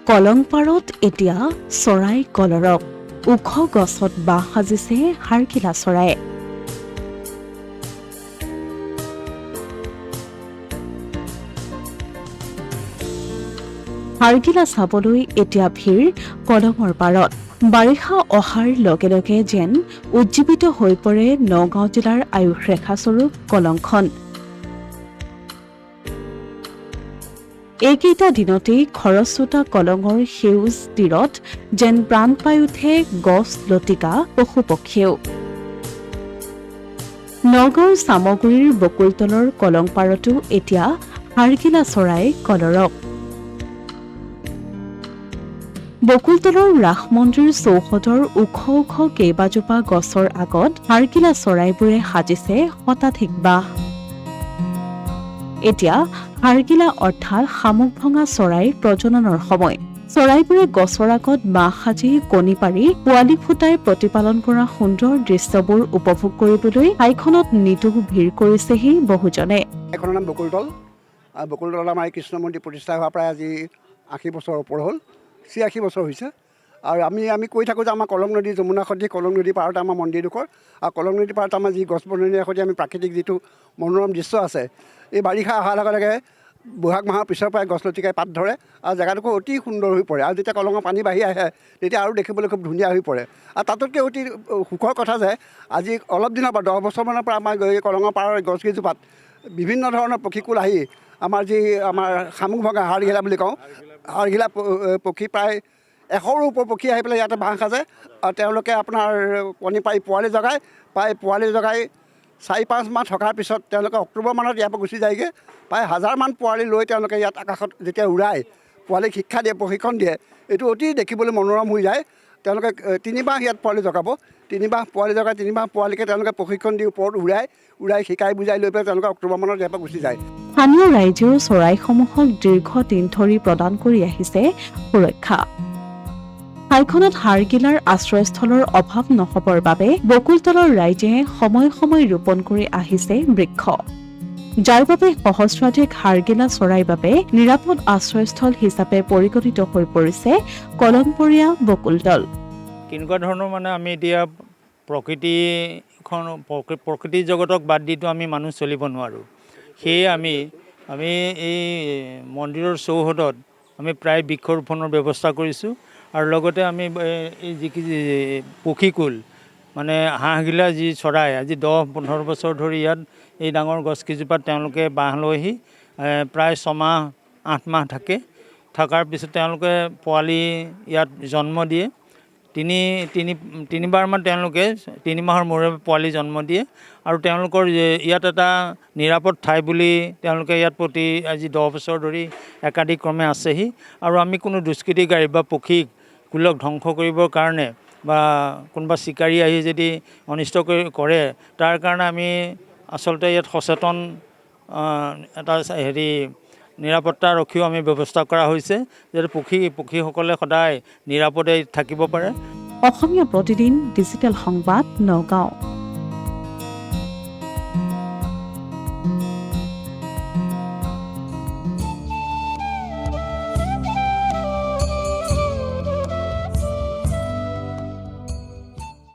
কলংপাৰত এতিয়া চৰাই কলৰৱ। ওখ গছত বাঁহ সাজিছে হাৰগিলা চৰায়ে। হাৰগিলা চাবলৈ এতিয়া ভিৰ কলঙৰ পাৰত। বাৰিষা অহাৰ লগে লগে যেন উজ্জীৱিত হৈ পৰে নগাঁও জিলাৰ আয়ুস ৰেখাস্বৰূপ কলংখন। এইকেইটা দিনতেই খৰস্ৰোতা কলঙৰ সেউজ তীৰত যেন প্ৰাণ পাই উঠে গছ লতিকা পশু পক্ষীয়েও। নগাঁৱৰ চামগুৰিৰ বকুলতলৰ কলংপাৰতো এতিয়া হাৰগিলা চৰাই কলৰৱ। বকুলতলৰ ৰাস মন্দিৰ চৌহদৰ ওখ ওখ কেইবাজোপা গছৰ আগত হাৰগিলা চৰাইবোৰে সাজিছে শতাধিক বাঁহ। এতিয়া হাৰগিলা অৰ্থাৎ শামুক ভঙা চৰাইৰ প্ৰজননৰ সময়। চৰাইবোৰে গছৰ আগত বাঁহ সাজি কণী পাৰি পোৱালি ফুটাই প্ৰতিপালন কৰা সুন্দৰ দৃশ্যবোৰ উপভোগ কৰিবলৈ ঠাইখনত নিতৌ ভিৰ কৰিছেহি বহুজনে। ঠাইখনৰ নাম বকুলতল। বকুলতল আমাৰ কৃষ্ণ মন্দিৰ প্ৰতিষ্ঠা হোৱাৰ প্ৰায় আজি ৮০ বছৰ ওপৰ হ'ল, ৮৬ বছৰ হৈছে। আৰু আমি কৈ থাকোঁ যে আমাৰ কলং নদী যমুনা সদৃশ কলং নদীৰ পাৰতে আমাৰ মন্দিৰডোখৰ। আৰু কলং নদীৰ পাৰত আমাৰ যি গছ বননিৰে সৈতে আমি প্ৰাকৃতিক যিটো মনোৰম দৃশ্য আছে, এই বাৰিষা অহাৰ লগে লগে বহাগ মাহৰ পিছৰ পৰাই গছ লতিকাই পাত ধৰে আৰু জেগাডোখৰ অতি সুন্দৰ হৈ পৰে। আৰু যেতিয়া কলঙৰ পানী বাঢ়ি আহে তেতিয়া আৰু দেখিবলৈ খুব ধুনীয়া হৈ পৰে। আৰু তাতোতকৈ অতি সুখৰ কথা যে আজি অলপ দিনৰ পৰা 10 বছৰমানৰ পৰা আমাৰ এই কলঙৰ পাৰৰ গছকেইজোপাত বিভিন্ন ধৰণৰ পক্ষীকুল আহি আমাৰ শামুক ভঙা হাৰগিলা বুলি কওঁ, হাৰগিলা পক্ষী প্ৰায় 100ৰো ওপৰ পক্ষী আহি পেলাই ইয়াতে বাঁহ সাজে। আৰু তেওঁলোকে আপোনাৰ কণী পাৰি পোৱালি জগায়। পোৱালি জগাই 4-5 মাহ থকাৰ পিছত তেওঁলোকে অক্টোবৰ মানত ইয়াৰ পৰা গুচি যায়গৈ। প্ৰায় 1000মান পোৱালি লৈ তেওঁলোকে ইয়াত আকাশত যেতিয়া উৰাই পোৱালিক শিক্ষা দিয়ে, প্ৰশিক্ষণ দিয়ে, এইটো অতি দেখিবলৈ মনোৰম হৈ যায়। তেওঁলোকে 3 মাহ ইয়াত পোৱালি জগাব। 3 মাহ পোৱালি জগাই 3 মাহ পোৱালিকে তেওঁলোকে প্ৰশিক্ষণ দি ওপৰত উৰাই শিকাই বুজাই লৈ পেলাই তেওঁলোকে অক্টোবৰ মানত ইয়াৰ পৰা গুচি যায়। স্থানীয় ৰাইজেও চৰাইসমূহক দীৰ্ঘদিন ধৰি প্ৰদান কৰি আহিছে সুৰক্ষা। ঠাইখনত হাৰগিলাৰ আশ্ৰয়স্থলৰ অভাৱ নহবৰ বাবে বকুলতলৰ ৰাইজে সময়ে সময়ে ৰোপণ কৰি আহিছে বৃক্ষ, যাৰ বাবে সহস্ৰাধিক হাৰগিলা চৰাইৰ বাবে নিৰাপদ আশ্ৰয়স্থল হিচাপে পৰিগণিত হৈ পৰিছে কলংপৰীয়া বকুলতল। কেনেকুৱা ধৰণৰ আমি এতিয়া প্ৰকৃতি জগতক বাদ দিতো আমি মানুহ চলিব নোৱাৰোঁ। সেয়ে আমি এই মন্দিৰৰ চৌহদত আমি প্ৰায় বৃক্ষৰোপণৰ ব্যৱস্থা কৰিছোঁ। আৰু লগতে আমি এই পক্ষীকুল হাঁহগিলা যি চৰাই আজি 10-15 বছৰ ধৰি ইয়াত এই ডাঙৰ গছকেইজোপাত তেওঁলোকে বাঁহ লৈহি প্ৰায় 6 মাহ 8 মাহ থকাৰ পিছত তেওঁলোকে পোৱালি ইয়াত জন্ম দিয়ে। তিনিবাৰমান তেওঁলোকে 3 মাহৰ মূৰে পোৱালি জন্ম দিয়ে। আৰু তেওঁলোকৰ ইয়াত এটা নিৰাপদ ঠাই বুলি তেওঁলোকে ইয়াত প্ৰতি আজি 10 বছৰ ধৰি একাধিক্ৰমে আছেহি। আৰু আমি কোনো দুষ্কৃতিকাৰী বা পক্ষীকুলক ধ্বংস কৰিবৰ কাৰণে বা কোনোবা চিকাৰী আহি যদি অনিষ্ট কৰে তাৰ কাৰণে আমি আচলতে ইয়াত সচেতন এটা নিৰাপত্তা ৰখিও আমি ব্যৱস্থা কৰা হৈছে, যাতে পক্ষীসকলে সদায় নিৰাপদে থাকিব পাৰে। অসমীয়া প্ৰতিদিন ডিজিটেল সংবাদ, নগাঁও।